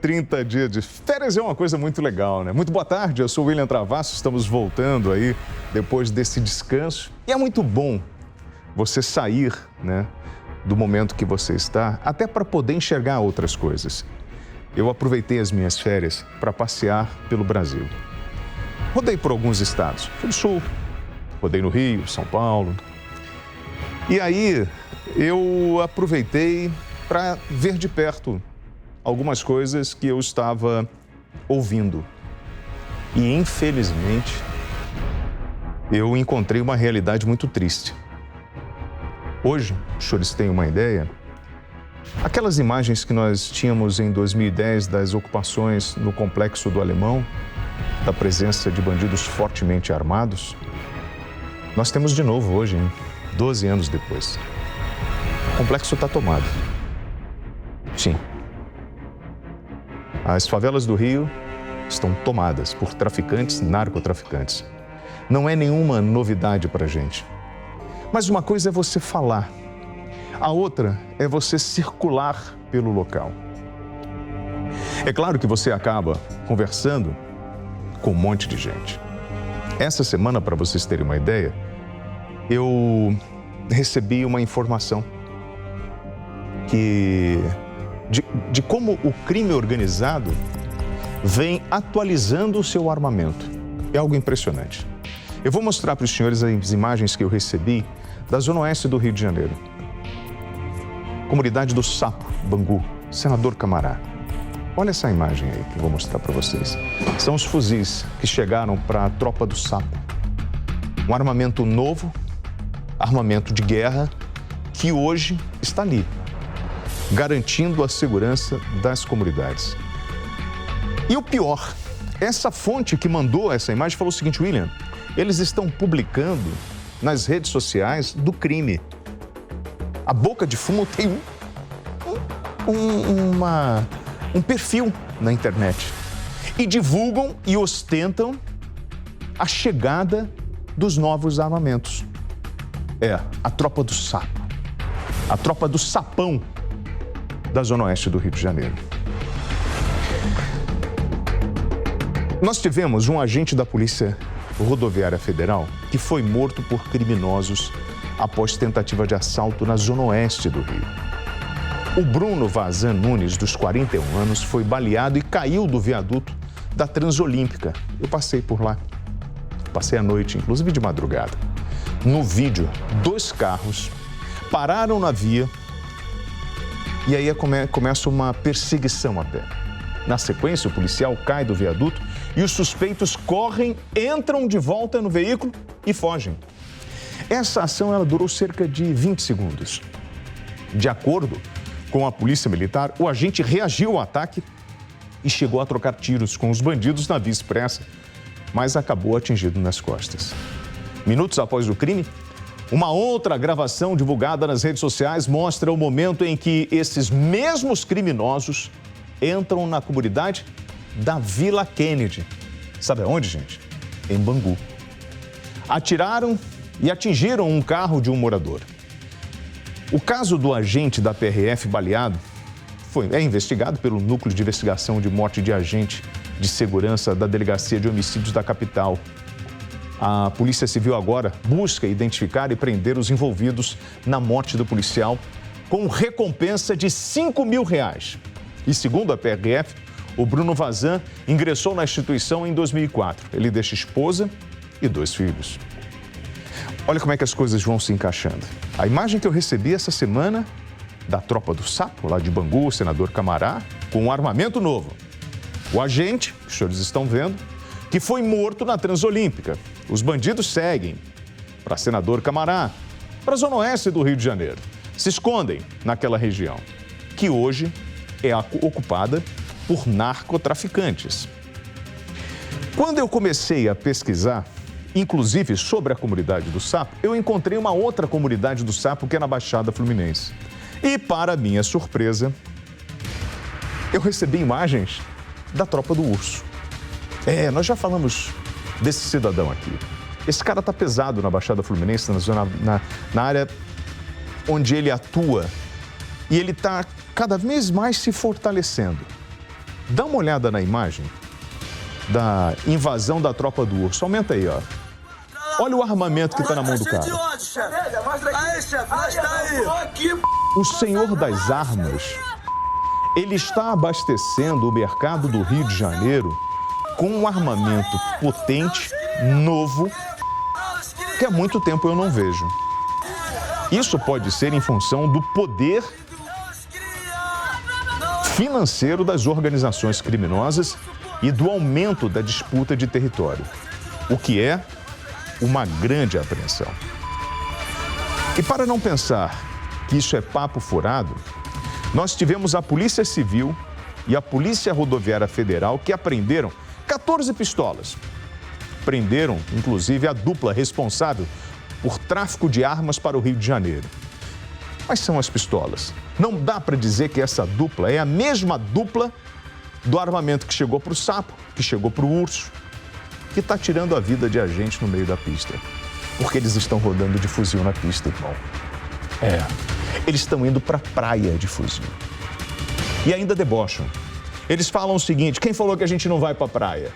30 dias de férias é uma coisa muito legal, né? Muito boa tarde, eu sou o William Travasso, estamos voltando aí depois desse descanso. E é muito bom você sair, né, do momento que você está, até para poder enxergar outras coisas. Eu aproveitei as minhas férias para passear pelo Brasil. Rodei por alguns estados, fui no Sul, rodei no Rio, São Paulo. E aí eu aproveitei para ver de perto algumas coisas que eu estava ouvindo. E, infelizmente, eu encontrei uma realidade muito triste. Hoje, os senhores têm uma ideia? Aquelas imagens que nós tínhamos em 2010 das ocupações no Complexo do Alemão, da presença de bandidos fortemente armados, nós temos de novo hoje, hein? 12 anos depois. O complexo está tomado. Sim. As favelas do Rio estão tomadas por traficantes, narcotraficantes. Não é nenhuma novidade para a gente. Mas uma coisa é você falar, a outra é você circular pelo local. É claro que você acaba conversando com um monte de gente. Essa semana, para vocês terem uma ideia, eu recebi uma informação de como o crime organizado vem atualizando o seu armamento. É algo impressionante. Eu vou mostrar para os senhores as imagens que eu recebi da Zona Oeste do Rio de Janeiro. Comunidade do Sapo, Bangu, Senador Camará. Olha essa imagem aí que eu vou mostrar para vocês. São os fuzis que chegaram para a Tropa do Sapo. Um armamento novo, armamento de guerra, que hoje está ali, garantindo a segurança das comunidades. E o pior, essa fonte que mandou essa imagem falou o seguinte: William, eles estão publicando nas redes sociais do crime. A Boca de Fumo tem um perfil na internet e divulgam e ostentam a chegada dos novos armamentos. É a Tropa do Sapo, a Tropa do Sapão da Zona Oeste do Rio de Janeiro. Nós tivemos um agente da Polícia Rodoviária Federal que foi morto por criminosos após tentativa de assalto na Zona Oeste do Rio. O Bruno Vazan Nunes, dos 41 anos, foi baleado e caiu do viaduto da Transolímpica. Eu passei por lá, passei a noite, inclusive de madrugada. No vídeo, 2 carros pararam na via e aí começa uma perseguição a pé. Na sequência, o policial cai do viaduto e os suspeitos correm, entram de volta no veículo e fogem. Essa ação ela durou cerca de 20 segundos. De acordo com a Polícia Militar, o agente reagiu ao ataque e chegou a trocar tiros com os bandidos na via expressa, mas acabou atingido nas costas. Minutos após o crime, uma outra gravação divulgada nas redes sociais mostra o momento em que esses mesmos criminosos entram na comunidade da Vila Kennedy. Sabe aonde, gente? Em Bangu. Atiraram e atingiram um carro de um morador. O caso do agente da PRF baleado é investigado pelo Núcleo de Investigação de Morte de Agente de Segurança da Delegacia de Homicídios da capital. A Polícia Civil agora busca identificar e prender os envolvidos na morte do policial com recompensa de R$5 mil. E segundo a PRF, o Bruno Vazan ingressou na instituição em 2004. Ele deixa esposa e 2 filhos. Olha como é que as coisas vão se encaixando. A imagem que eu recebi essa semana da Tropa do Sapo, lá de Bangu, Senador Camará, com um armamento novo. O agente, que os senhores estão vendo, que foi morto na Transolímpica. Os bandidos seguem para Senador Camará, para a Zona Oeste do Rio de Janeiro. Se escondem naquela região, que hoje é ocupada por narcotraficantes. Quando eu comecei a pesquisar, inclusive sobre a comunidade do Sapo, eu encontrei uma outra comunidade do Sapo que é na Baixada Fluminense. E, para minha surpresa, eu recebi imagens da Tropa do Urso. Nós já falamos desse cidadão aqui. Esse cara tá pesado na Baixada Fluminense, na área onde ele atua. e ele está cada vez mais se fortalecendo. Dá uma olhada na imagem da invasão da tropa do Urso. Aumenta aí, ó. Olha o armamento que está na mão do cara. O senhor das armas, ele está abastecendo o mercado do Rio de Janeiro com um armamento potente, novo, que há muito tempo eu não vejo. Isso pode ser em função do poder financeiro das organizações criminosas e do aumento da disputa de território, o que é uma grande apreensão. E para não pensar que isso é papo furado, nós tivemos a Polícia Civil e a Polícia Rodoviária Federal que apreenderam 14 pistolas. Prenderam, inclusive, a dupla responsável por tráfico de armas para o Rio de Janeiro. Quais são as pistolas? Não dá para dizer que essa dupla é a mesma dupla do armamento que chegou para o Sapo, que chegou para o Urso, que está tirando a vida de agente no meio da pista. Porque eles estão rodando de fuzil na pista, irmão. Eles estão indo para a praia de fuzil. E ainda debocham. Eles falam o seguinte: quem falou que a gente não vai para a praia?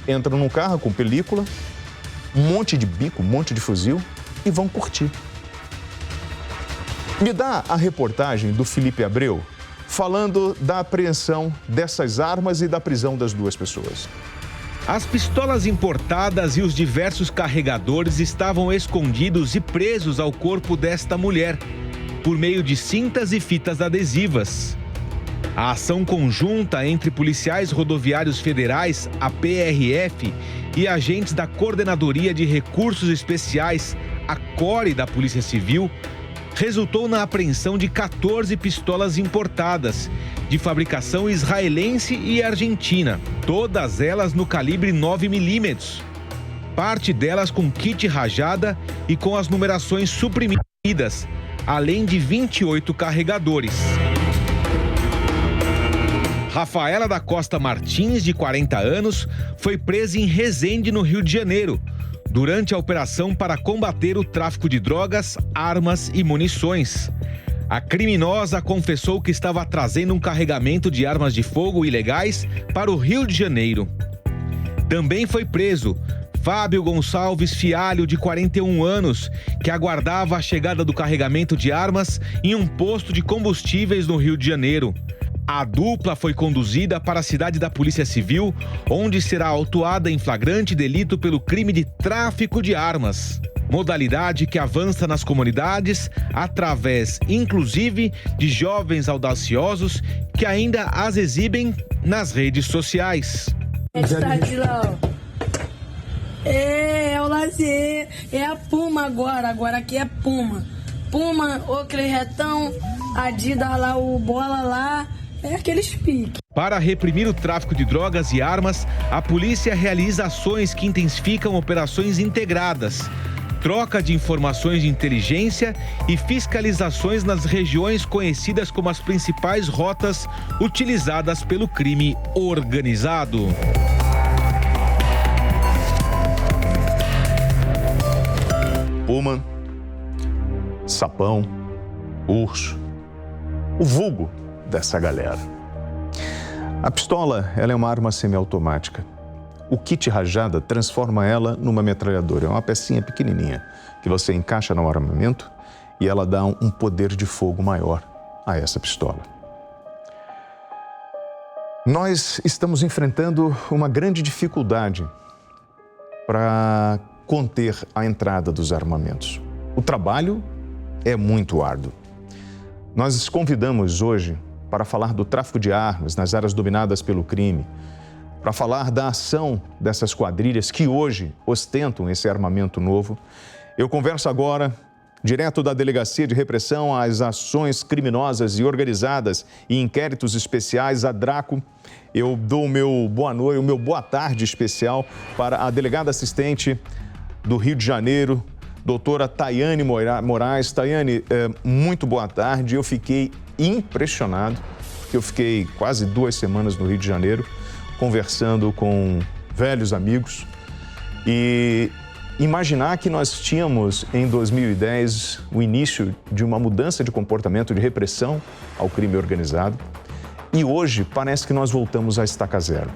Entram num carro com película, um monte de bico, um monte de fuzil e vão curtir. Me dá a reportagem do Felipe Abreu falando da apreensão dessas armas e da prisão das duas pessoas. As pistolas importadas e os diversos carregadores estavam escondidos e presos ao corpo desta mulher, por meio de cintas e fitas adesivas. A ação conjunta entre policiais rodoviários federais, a PRF, e agentes da Coordenadoria de Recursos Especiais, a CORE da Polícia Civil, resultou na apreensão de 14 pistolas importadas, de fabricação israelense e argentina, todas elas no calibre 9mm. Parte delas com kit rajada e com as numerações suprimidas, além de 28 carregadores. Rafaela da Costa Martins, de 40 anos, foi presa em Resende, no Rio de Janeiro, durante a operação para combater o tráfico de drogas, armas e munições. A criminosa confessou que estava trazendo um carregamento de armas de fogo ilegais para o Rio de Janeiro. Também foi preso Fábio Gonçalves Fialho, de 41 anos, que aguardava a chegada do carregamento de armas em um posto de combustíveis no Rio de Janeiro. A dupla foi conduzida para a cidade da Polícia Civil, onde será autuada em flagrante delito pelo crime de tráfico de armas. Modalidade que avança nas comunidades através, inclusive, de jovens audaciosos que ainda as exibem nas redes sociais. É o lazer, é a Puma agora aqui é Puma. Puma, o Clerretão, Adidas lá, o Bola lá. É aqueles piques. Para reprimir o tráfico de drogas e armas, a polícia realiza ações que intensificam operações integradas, troca de informações de inteligência e fiscalizações nas regiões conhecidas como as principais rotas utilizadas pelo crime organizado. Puma, Sapão, Urso, o vulgo dessa galera. A pistola, ela é uma arma semiautomática. O kit rajada transforma ela numa metralhadora. É uma pecinha pequenininha que você encaixa no armamento e ela dá um poder de fogo maior a essa pistola. Nós estamos enfrentando uma grande dificuldade para conter a entrada dos armamentos. O trabalho é muito árduo. Nós convidamos hoje para falar do tráfico de armas nas áreas dominadas pelo crime, para falar da ação dessas quadrilhas que hoje ostentam esse armamento novo. Eu converso agora, direto da Delegacia de Repressão às Ações Criminosas e Organizadas e Inquéritos Especiais, a DRACO. Eu dou o meu boa noite, o meu boa tarde especial para a delegada assistente do Rio de Janeiro, doutora Tayane Moraes. Tayane, muito boa tarde. Eu fiquei impressionado, porque eu fiquei quase 2 semanas no Rio de Janeiro, conversando com velhos amigos. E imaginar que nós tínhamos em 2010 o início de uma mudança de comportamento de repressão ao crime organizado e hoje parece que nós voltamos à estaca zero.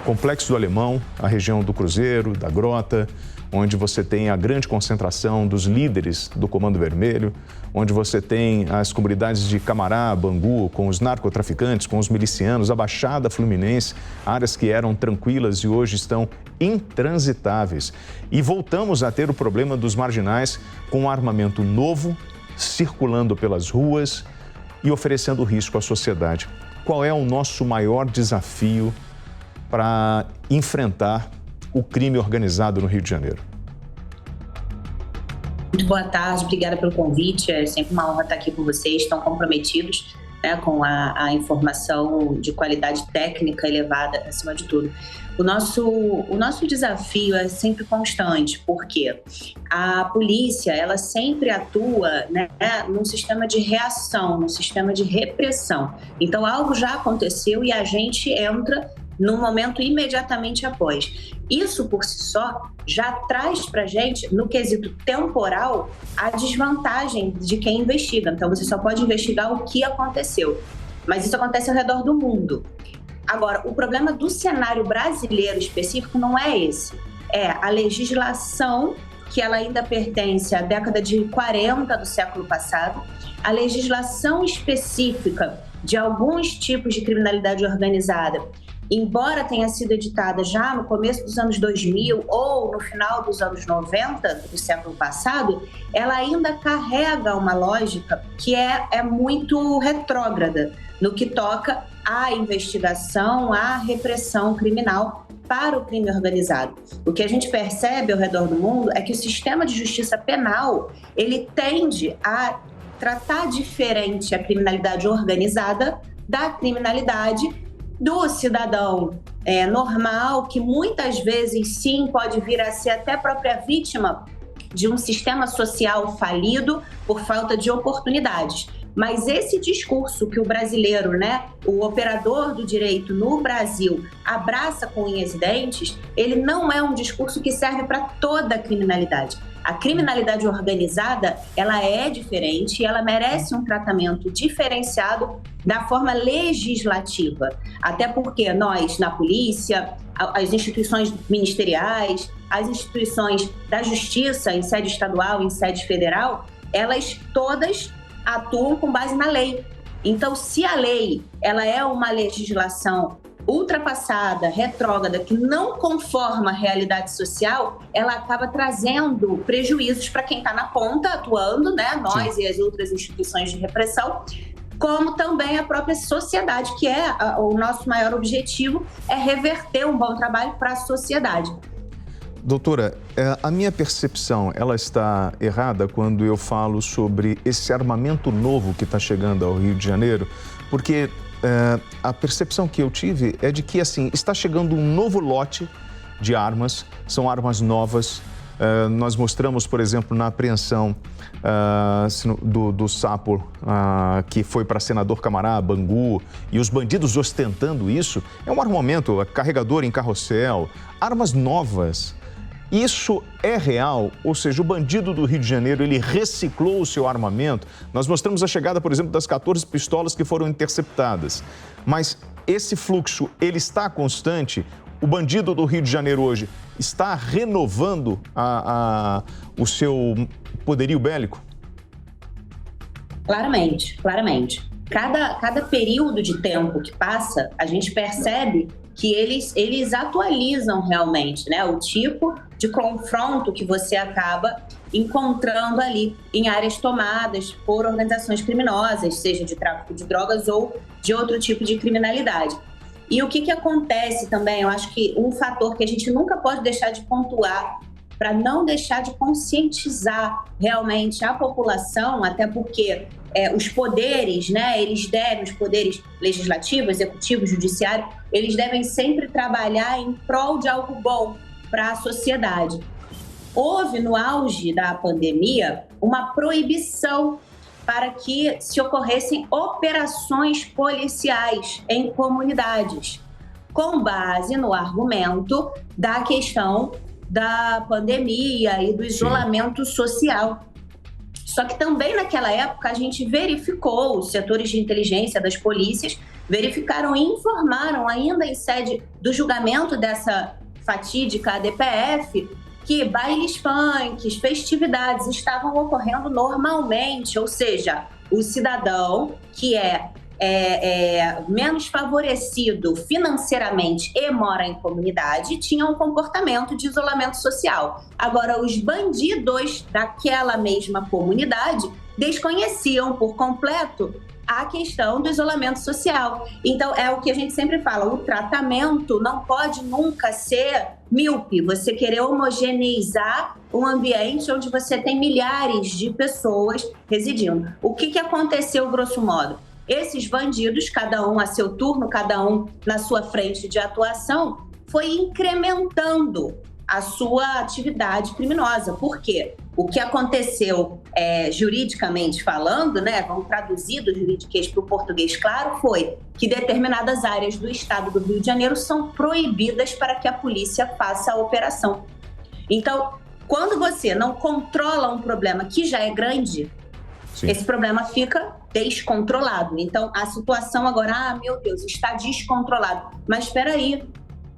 Complexo do Alemão, a região do Cruzeiro, da Grota, onde você tem a grande concentração dos líderes do Comando Vermelho, onde você tem as comunidades de Camará, Bangu, com os narcotraficantes, com os milicianos, a Baixada Fluminense, áreas que eram tranquilas e hoje estão intransitáveis. E voltamos a ter o problema dos marginais com um armamento novo, circulando pelas ruas e oferecendo risco à sociedade. Qual é o nosso maior desafio para enfrentar o crime organizado no Rio de Janeiro? Muito boa tarde, obrigada pelo convite. É sempre uma honra estar aqui com vocês, estão comprometidos, né, com a informação de qualidade técnica elevada, acima de tudo. O nosso desafio é sempre constante, porque a polícia, ela sempre atua, né, num sistema de reação, num sistema de repressão. Então, algo já aconteceu e a gente entra no momento imediatamente após. Isso, por si só, já traz para a gente, no quesito temporal, a desvantagem de quem investiga. Então, você só pode investigar o que aconteceu. Mas isso acontece ao redor do mundo. Agora, o problema do cenário brasileiro específico não é esse. É a legislação, que ela ainda pertence à década de 40 do século passado, a legislação específica de alguns tipos de criminalidade organizada, embora tenha sido editada já no começo dos anos 2000 ou no final dos anos 90 do século passado, ela ainda carrega uma lógica que é muito retrógrada no que toca à investigação, à repressão criminal para o crime organizado. O que a gente percebe ao redor do mundo é que o sistema de justiça penal, ele tende a tratar diferente a criminalidade organizada da criminalidade do cidadão normal, que muitas vezes sim pode vir a ser até própria vítima de um sistema social falido por falta de oportunidades. Mas esse discurso que o brasileiro, né, o operador do direito no Brasil abraça com unhas e dentes, ele não é um discurso que serve para toda a criminalidade. A criminalidade organizada, ela é diferente e ela merece um tratamento diferenciado da forma legislativa. Até porque nós, na polícia, as instituições ministeriais, as instituições da justiça em sede estadual, em sede federal, elas todas atuam com base na lei. Então, se a lei ela é uma legislação ultrapassada, retrógrada, que não conforma a realidade social, ela acaba trazendo prejuízos para quem está na ponta atuando, né? Nós Sim. E as outras instituições de repressão, como também a própria sociedade, que é o nosso maior objetivo, é reverter um bom trabalho para a sociedade. Doutora, a minha percepção, ela está errada quando eu falo sobre esse armamento novo que está chegando ao Rio de Janeiro, porque a percepção que eu tive é de que, assim, está chegando um novo lote de armas, são armas novas. Nós mostramos, por exemplo, na apreensão do sapo que foi para senador Camará, Bangu, e os bandidos ostentando isso, é um armamento, carregador em carrossel, armas novas. Isso é real? Ou seja, o bandido do Rio de Janeiro, ele reciclou o seu armamento? Nós mostramos a chegada, por exemplo, das 14 pistolas que foram interceptadas. Mas esse fluxo, ele está constante? O bandido do Rio de Janeiro hoje está renovando o seu poderio bélico? Claramente, claramente. Cada período de tempo que passa, a gente percebe que eles atualizam realmente, né, o tipo de confronto que você acaba encontrando ali em áreas tomadas por organizações criminosas, seja de tráfico de drogas ou de outro tipo de criminalidade. E o que acontece também, eu acho que um fator que a gente nunca pode deixar de pontuar para não deixar de conscientizar realmente a população, até porque os poderes, né, os poderes legislativo, executivo, judiciário, eles devem sempre trabalhar em prol de algo bom para a sociedade. Houve, no auge da pandemia, uma proibição para que se ocorressem operações policiais em comunidades, com base no argumento da questão da pandemia e do isolamento social. Só que também naquela época a gente verificou, os setores de inteligência das polícias verificaram e informaram ainda em sede do julgamento dessa fatídica ADPF que bailes funks, festividades estavam ocorrendo normalmente, ou seja, o cidadão que é menos favorecido financeiramente e mora em comunidade tinha um comportamento de isolamento social. Agora, os bandidos daquela mesma comunidade desconheciam por completo a questão do isolamento social. Então, é o que a gente sempre fala, o tratamento não pode nunca ser míope, você querer homogeneizar um ambiente onde você tem milhares de pessoas residindo. O que aconteceu, grosso modo? Esses bandidos, cada um a seu turno, cada um na sua frente de atuação, foi incrementando a sua atividade criminosa. Por quê? O que aconteceu juridicamente falando, né, vamos traduzir do juridiquês para o português claro, foi que determinadas áreas do estado do Rio de Janeiro são proibidas para que a polícia faça a operação. Então, quando você não controla um problema que já é grande, sim, esse problema fica descontrolado. Então, a situação agora, meu Deus, está descontrolado. Mas espera aí,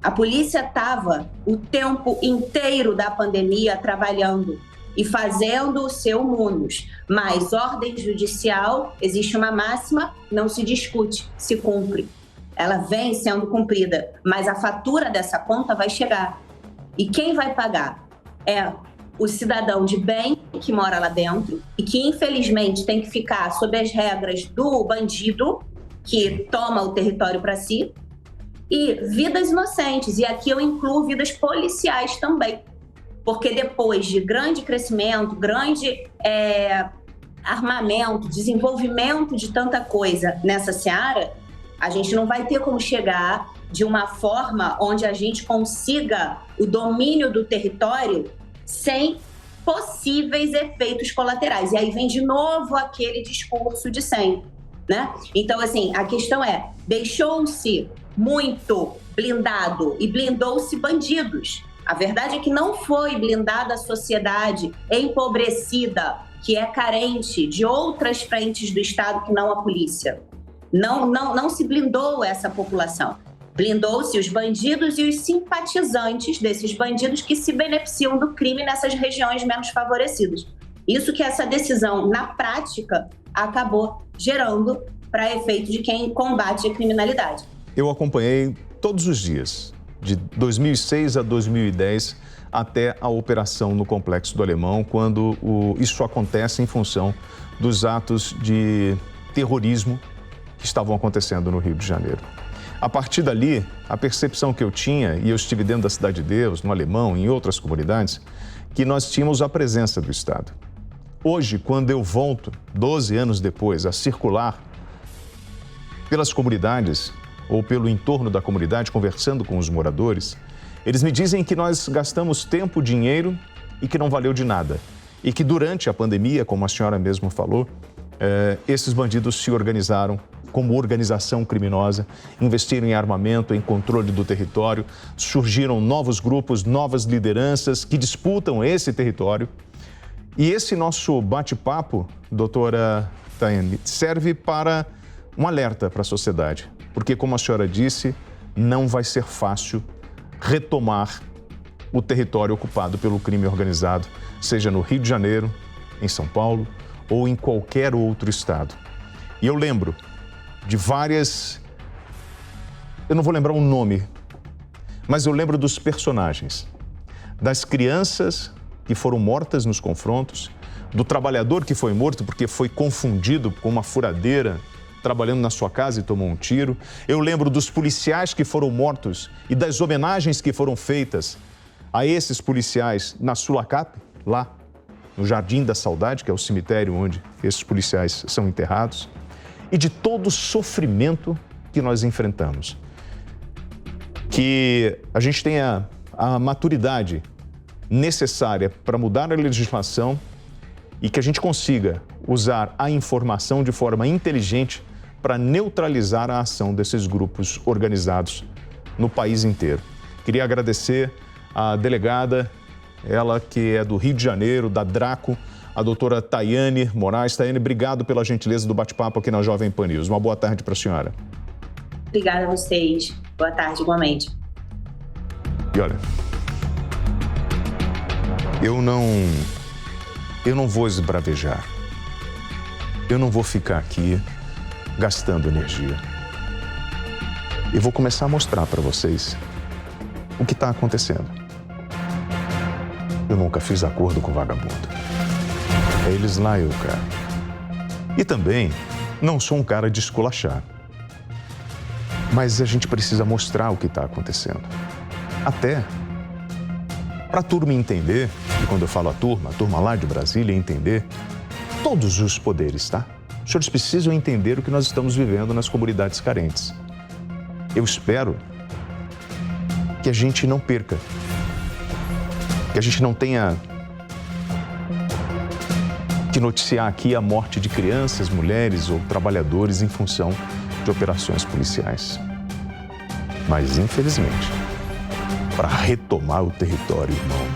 a polícia estava o tempo inteiro da pandemia trabalhando e fazendo o seu munus. Mas ordem judicial, existe uma máxima, não se discute, se cumpre. Ela vem sendo cumprida, mas a fatura dessa conta vai chegar. E quem vai pagar? É o cidadão de bem que mora lá dentro e que, infelizmente, tem que ficar sob as regras do bandido que toma o território para si, e vidas inocentes. E aqui eu incluo vidas policiais também, porque depois de grande crescimento, grande armamento, desenvolvimento de tanta coisa nessa seara, a gente não vai ter como chegar de uma forma onde a gente consiga o domínio do território sem possíveis efeitos colaterais. E aí vem de novo aquele discurso de sempre, né? Então, assim, a questão é, deixou-se muito blindado e blindou-se bandidos. A verdade é que não foi blindada a sociedade empobrecida, que é carente de outras frentes do Estado que não a polícia. Não se blindou essa população. Blindou-se os bandidos e os simpatizantes desses bandidos que se beneficiam do crime nessas regiões menos favorecidas. Isso que essa decisão, na prática, acabou gerando para efeito de quem combate a criminalidade. Eu acompanhei todos os dias, de 2006 a 2010, até a operação no Complexo do Alemão, quando isso acontece em função dos atos de terrorismo que estavam acontecendo no Rio de Janeiro. A partir dali, a percepção que eu tinha, e eu estive dentro da Cidade de Deus, no Alemão, em outras comunidades, que nós tínhamos a presença do Estado. Hoje, quando eu volto, 12 anos depois, a circular pelas comunidades ou pelo entorno da comunidade, conversando com os moradores, eles me dizem que nós gastamos tempo, dinheiro e que não valeu de nada. E que durante a pandemia, como a senhora mesmo falou, esses bandidos se organizaram como organização criminosa, investiram em armamento, em controle do território, surgiram novos grupos, novas lideranças que disputam esse território. E esse nosso bate-papo, doutora Tayane, serve para um alerta para a sociedade, porque, como a senhora disse, não vai ser fácil retomar o território ocupado pelo crime organizado, seja no Rio de Janeiro, em São Paulo ou em qualquer outro estado. E eu lembro de várias... Eu não vou lembrar o nome, mas eu lembro dos personagens, das crianças que foram mortas nos confrontos, do trabalhador que foi morto porque foi confundido com uma furadeira trabalhando na sua casa e tomou um tiro. Eu lembro dos policiais que foram mortos e das homenagens que foram feitas a esses policiais na Sulacap, lá no Jardim da Saudade, que é o cemitério onde esses policiais são enterrados, e de todo o sofrimento que nós enfrentamos. Que a gente tenha a maturidade necessária para mudar a legislação e que a gente consiga usar a informação de forma inteligente para neutralizar a ação desses grupos organizados no país inteiro. Queria agradecer à delegada ela que é do Rio de Janeiro, da Draco, a doutora Tayane Moraes. Tayane, obrigado pela gentileza do bate-papo aqui na Jovem Pan News. Uma boa tarde para a senhora. Obrigada a vocês. Boa tarde, igualmente. E olha, eu não vou esbravejar. Eu não vou ficar aqui gastando energia. Eu vou começar a mostrar para vocês o que está acontecendo. Eu nunca fiz acordo com vagabundo. É eles lá, eu cá. E também não sou um cara de esculachar. Mas a gente precisa mostrar o que está acontecendo. Até para a turma entender, e quando eu falo a turma lá de Brasília entender, todos os poderes, tá? Os senhores precisam entender o que nós estamos vivendo nas comunidades carentes. Eu espero que a gente não perca, que a gente não tenha que noticiar aqui a morte de crianças, mulheres ou trabalhadores em função de operações policiais. Mas, infelizmente, para retomar o território, irmão,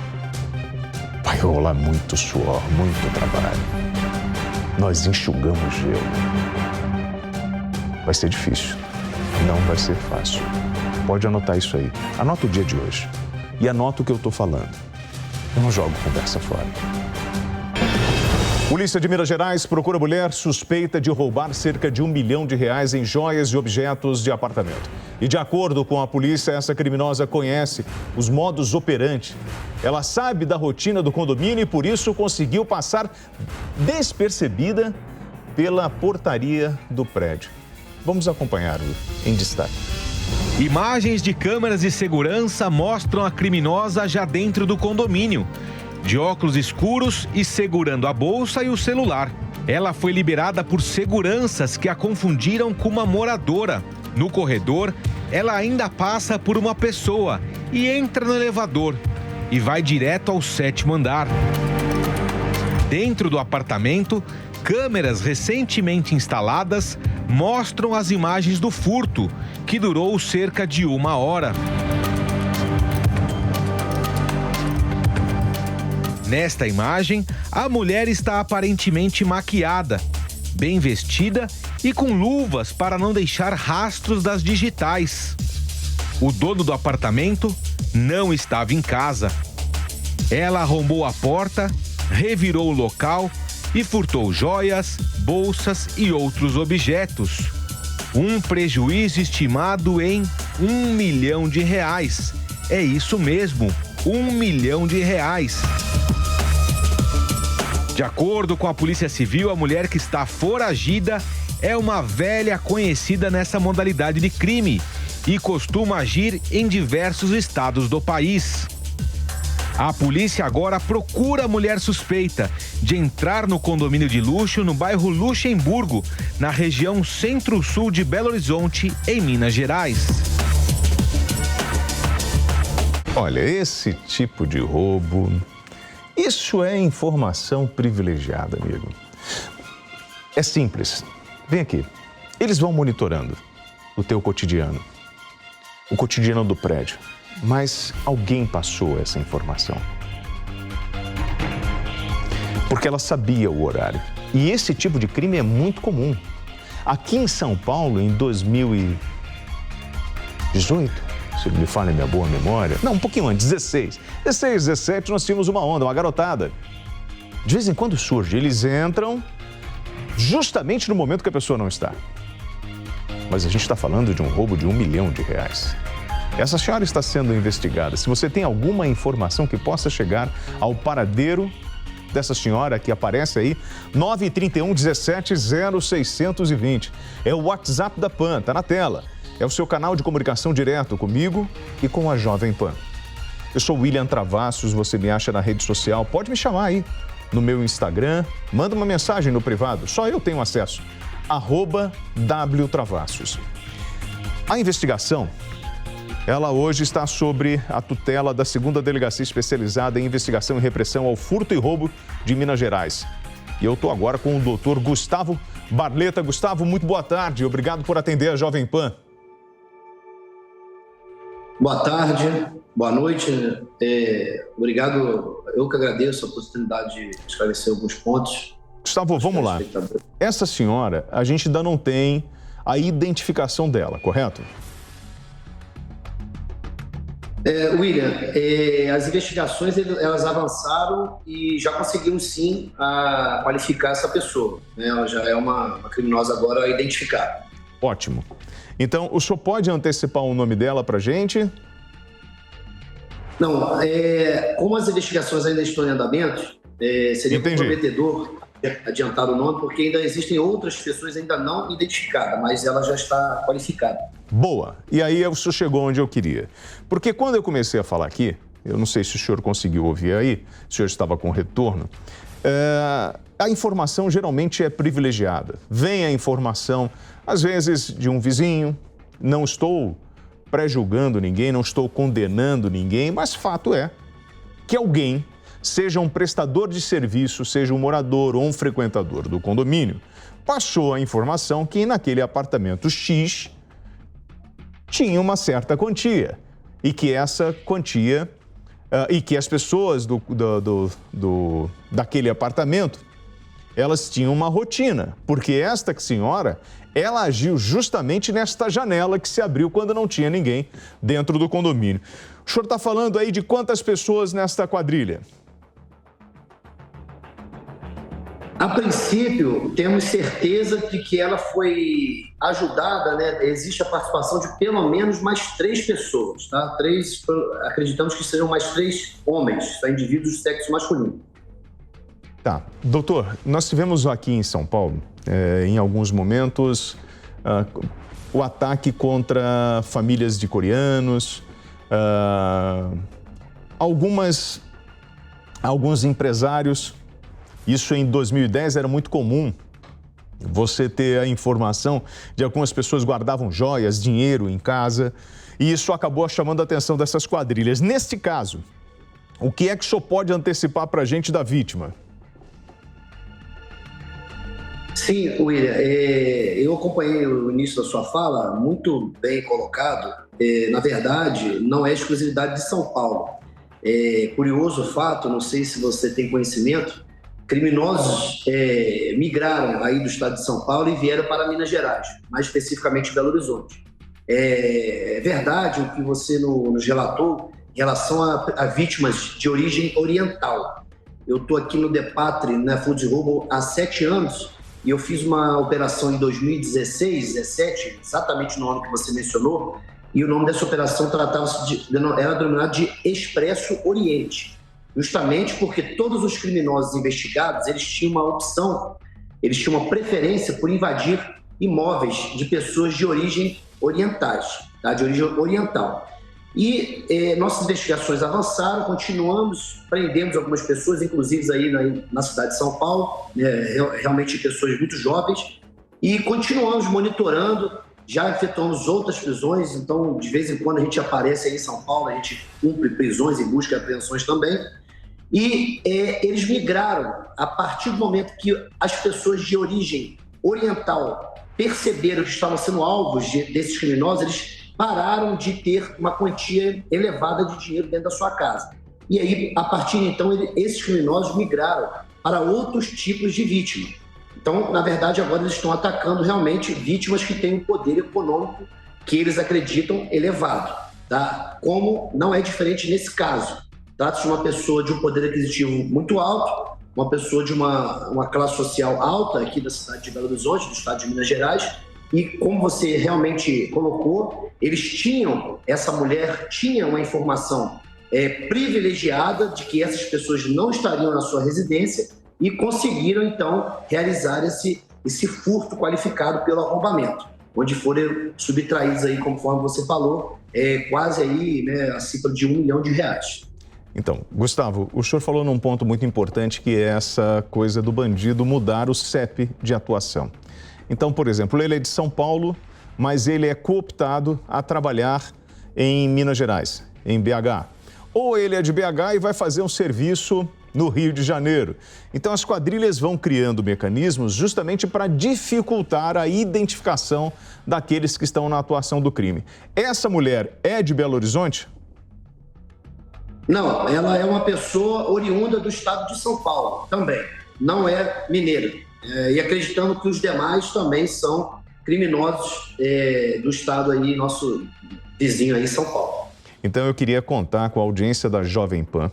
vai rolar muito suor, muito trabalho. Nós enxugamos gelo. Vai ser difícil. Não vai ser fácil. Pode anotar isso aí. Anota o dia de hoje. E anota o que eu estou falando. Eu não jogo conversa fora. Polícia de Minas Gerais procura mulher suspeita de roubar cerca de R$1 milhão em joias e objetos de apartamento. E de acordo com a polícia, essa criminosa conhece os modus operandi. Ela sabe da rotina do condomínio e por isso conseguiu passar despercebida pela portaria do prédio. Vamos acompanhar em destaque. Imagens de câmeras de segurança mostram a criminosa já dentro do condomínio, de óculos escuros e segurando a bolsa e o celular. Ela foi liberada por seguranças que a confundiram com uma moradora. No corredor, ela ainda passa por uma pessoa e entra no elevador e vai direto ao 7º andar. Dentro do apartamento, câmeras recentemente instaladas mostram as imagens do furto, que durou cerca de 1 hora. Nesta imagem, a mulher está aparentemente maquiada, bem vestida e com luvas para não deixar rastros das digitais. O dono do apartamento não estava em casa. Ela arrombou a porta, revirou o local e furtou joias, bolsas e outros objetos. Um prejuízo estimado em R$1 milhão. É isso mesmo, R$1 milhão. De acordo com a Polícia Civil, a mulher que está foragida é uma velha conhecida nessa modalidade de crime e costuma agir em diversos estados do país. A polícia agora procura a mulher suspeita de entrar no condomínio de luxo no bairro Luxemburgo, na região centro-sul de Belo Horizonte, em Minas Gerais. Olha, esse tipo de roubo, isso é informação privilegiada, amigo. É simples. Vem aqui. Eles vão monitorando o teu cotidiano, o cotidiano do prédio. Mas alguém passou essa informação. Porque ela sabia o horário. E esse tipo de crime é muito comum. Aqui em São Paulo, em 2018, se me falha a minha boa memória, não, um pouquinho antes, 16, 17, nós tínhamos uma onda, uma garotada. De vez em quando surge, eles entram justamente no momento que a pessoa não está. Mas a gente está falando de um roubo de R$1 milhão. Essa senhora está sendo investigada. Se você tem alguma informação que possa chegar ao paradeiro dessa senhora que aparece aí, 931 17 0620. É o WhatsApp da PAN, tá na tela. É o seu canal de comunicação direto comigo e com a Jovem Pan. Eu sou William Travassos, você me acha na rede social, pode me chamar aí no meu Instagram, manda uma mensagem no privado, só eu tenho acesso, @WTravassos. A investigação, ela hoje está sob a tutela da 2ª Delegacia Especializada em Investigação e Repressão ao Furto e Roubo de Minas Gerais. E eu estou agora com o doutor Gustavo Barleta. Gustavo, muito boa tarde. Obrigado por atender a Jovem Pan. Boa tarde, boa noite. Obrigado, eu que agradeço a oportunidade de esclarecer alguns pontos. Gustavo, vamos lá. Essa senhora, a gente ainda não tem a identificação dela, correto? William, as investigações elas avançaram e já conseguimos sim qualificar essa pessoa. Né? Ela já é uma criminosa agora identificada. Ótimo. Então, o senhor pode antecipar o nome dela para a gente? Não, como as investigações ainda estão em andamento, seria comprometedor adiantar o nome, porque ainda existem outras pessoas ainda não identificadas, mas ela já está qualificada. Boa. E aí o senhor chegou onde eu queria. Porque quando eu comecei a falar aqui, eu não sei se o senhor conseguiu ouvir aí, se o senhor estava com retorno, a informação geralmente é privilegiada. Vem a informação, às vezes, de um vizinho, não estou pré-julgando ninguém, não estou condenando ninguém, mas fato é que alguém, seja um prestador de serviço, seja um morador ou um frequentador do condomínio, passou a informação que naquele apartamento X tinha uma certa quantia e que essa quantia e que as pessoas daquele apartamento, elas tinham uma rotina, porque esta senhora, ela agiu justamente nesta janela que se abriu quando não tinha ninguém dentro do condomínio. O senhor está falando aí de quantas pessoas nesta quadrilha? A princípio, temos certeza de que ela foi ajudada, né? Existe a participação de pelo menos mais 3 pessoas, tá? Acreditamos que sejam mais 3 homens, tá? Indivíduos de sexo masculino. Tá. Doutor, nós tivemos aqui em São Paulo, em alguns momentos, o ataque contra famílias de coreanos, alguns empresários. Isso em 2010 era muito comum, você ter a informação de algumas pessoas guardavam joias, dinheiro em casa, e isso acabou chamando a atenção dessas quadrilhas. Neste caso, o que é que o senhor pode antecipar para a gente da vítima? Sim, William, eu acompanhei o início da sua fala, muito bem colocado. Na verdade, não é exclusividade de São Paulo. Curioso o fato, não sei se você tem conhecimento, criminosos migraram aí do estado de São Paulo e vieram para Minas Gerais, mais especificamente Belo Horizonte. É verdade o que você nos relatou em relação a vítimas de origem oriental. Eu estou aqui no DEPATRE, na Foods Roubo, há 7 anos e eu fiz uma operação em 2016, 17, exatamente no ano que você mencionou, e o nome dessa operação era denominado de Expresso Oriente. Justamente porque todos os criminosos investigados, eles tinham uma opção, eles tinham uma preferência por invadir imóveis de pessoas de origem orientais, tá? De origem oriental. E nossas investigações avançaram, prendemos algumas pessoas, inclusive aí na cidade de São Paulo, realmente pessoas muito jovens, e continuamos monitorando, já efetuamos outras prisões, então de vez em quando a gente aparece aí em São Paulo, a gente cumpre prisões e busca apreensões também. E eles migraram a partir do momento que as pessoas de origem oriental perceberam que estavam sendo alvos desses criminosos, eles pararam de ter uma quantia elevada de dinheiro dentro da sua casa. E aí, a partir de então, esses criminosos migraram para outros tipos de vítimas. Então, na verdade, agora eles estão atacando realmente vítimas que têm um poder econômico que eles acreditam elevado, tá? Como não é diferente nesse caso. Trata-se de uma pessoa de um poder aquisitivo muito alto, uma pessoa de uma classe social alta aqui da cidade de Belo Horizonte, do estado de Minas Gerais, e como você realmente colocou, essa mulher tinha uma informação privilegiada de que essas pessoas não estariam na sua residência e conseguiram, então, realizar esse furto qualificado pelo arrombamento, onde foram subtraídos aí, conforme você falou, quase aí, né, a cifra de R$1 milhão. Então, Gustavo, o senhor falou num ponto muito importante que é essa coisa do bandido mudar o CEP de atuação. Então, por exemplo, ele é de São Paulo, mas ele é cooptado a trabalhar em Minas Gerais, em BH. Ou ele é de BH e vai fazer um serviço no Rio de Janeiro. Então, as quadrilhas vão criando mecanismos justamente para dificultar a identificação daqueles que estão na atuação do crime. Essa mulher é de Belo Horizonte? Não, ela é uma pessoa oriunda do estado de São Paulo também, não é mineira. E acreditando que os demais também são criminosos do estado aí, nosso vizinho aí, São Paulo. Então eu queria contar com a audiência da Jovem Pan.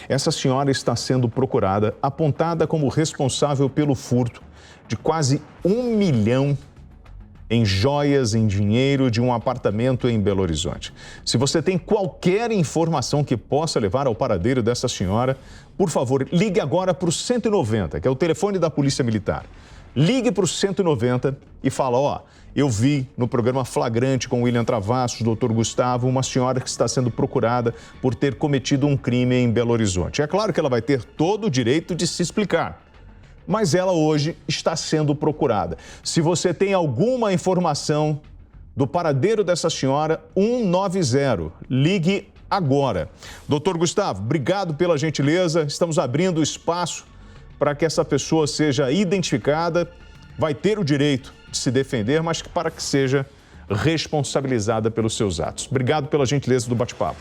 Essa senhora está sendo procurada, apontada como responsável pelo furto de quase 1 milhão em joias, em dinheiro de um apartamento em Belo Horizonte. Se você tem qualquer informação que possa levar ao paradeiro dessa senhora, por favor, ligue agora para o 190, que é o telefone da Polícia Militar. Ligue para o 190 e fala, eu vi no programa Flagrante com o William Travassos, o Dr. Gustavo, uma senhora que está sendo procurada por ter cometido um crime em Belo Horizonte. É claro que ela vai ter todo o direito de se explicar, mas ela hoje está sendo procurada. Se você tem alguma informação do paradeiro dessa senhora, 190, ligue agora. Doutor Gustavo, obrigado pela gentileza, estamos abrindo espaço para que essa pessoa seja identificada, vai ter o direito de se defender, mas para que seja responsabilizada pelos seus atos. Obrigado pela gentileza do bate-papo.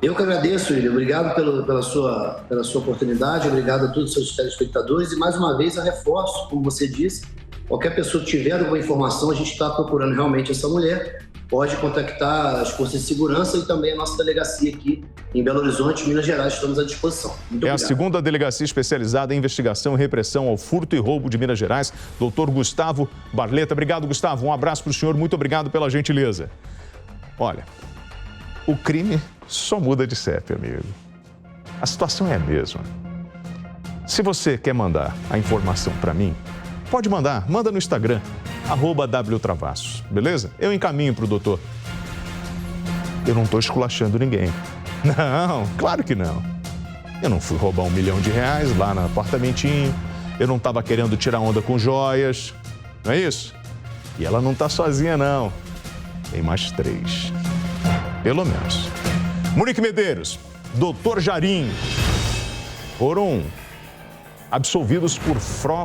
Eu que agradeço, William. Obrigado pela sua oportunidade, obrigado a todos os seus telespectadores. E mais uma vez eu reforço, como você disse, qualquer pessoa que tiver alguma informação, a gente está procurando realmente essa mulher, pode contactar as forças de segurança e também a nossa delegacia aqui em Belo Horizonte, Minas Gerais, estamos à disposição. Muito obrigado. A segunda delegacia especializada em investigação e repressão ao furto e roubo de Minas Gerais, doutor Gustavo Barleta. Obrigado, Gustavo. Um abraço para o senhor, muito obrigado pela gentileza. Olha, o crime só muda de CEP, amigo. A situação é a mesma. Se você quer mandar a informação para mim, pode mandar, manda no Instagram, @WTravassos, beleza? Eu encaminho para o doutor. Eu não estou esculachando ninguém. Não, claro que não. Eu não fui roubar R$1 milhão lá no apartamentinho, eu não estava querendo tirar onda com joias, não é isso? E ela não está sozinha, não. Tem mais 3, pelo menos. Monique Medeiros, Dr. Jarim, foram absolvidos por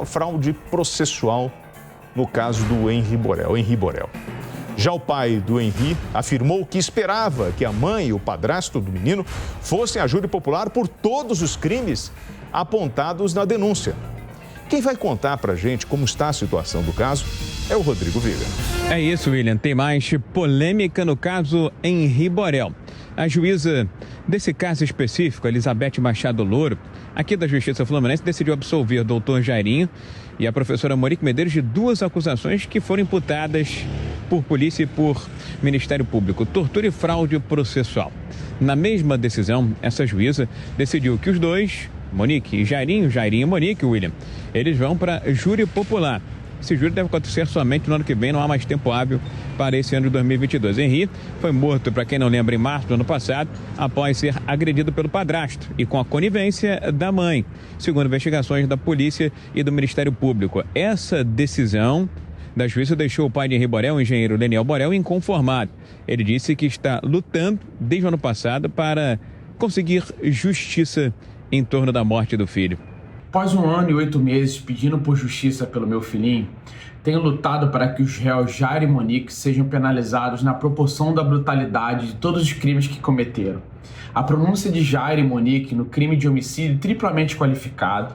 fraude processual no caso do Henri Borel. Já o pai do Henri afirmou que esperava que a mãe e o padrasto do menino fossem a júri popular por todos os crimes apontados na denúncia. Quem vai contar pra gente como está a situação do caso é o Rodrigo Viga. É isso, William. Tem mais polêmica no caso Henri Borel. A juíza desse caso específico, Elizabeth Machado Louro, aqui da Justiça Fluminense, decidiu absolver o doutor Jairinho e a professora Monique Medeiros de 2 acusações que foram imputadas por polícia e por Ministério Público: tortura e fraude processual. Na mesma decisão, essa juíza decidiu que os dois, Monique e Jairinho e Monique, William, eles vão para júri popular. Esse júri deve acontecer somente no ano que vem, não há mais tempo hábil para esse ano de 2022. Henri foi morto, para quem não lembra, em março do ano passado, após ser agredido pelo padrasto e com a conivência da mãe, segundo investigações da polícia e do Ministério Público. Essa decisão da juíza deixou o pai de Henri Borel, o engenheiro Leniel Borel, inconformado. Ele disse que está lutando desde o ano passado para conseguir justiça em torno da morte do filho. Após 1 ano e 8 meses pedindo por justiça pelo meu filhinho, tenho lutado para que os réus Jair e Monique sejam penalizados na proporção da brutalidade de todos os crimes que cometeram. A pronúncia de Jair e Monique no crime de homicídio triplamente qualificado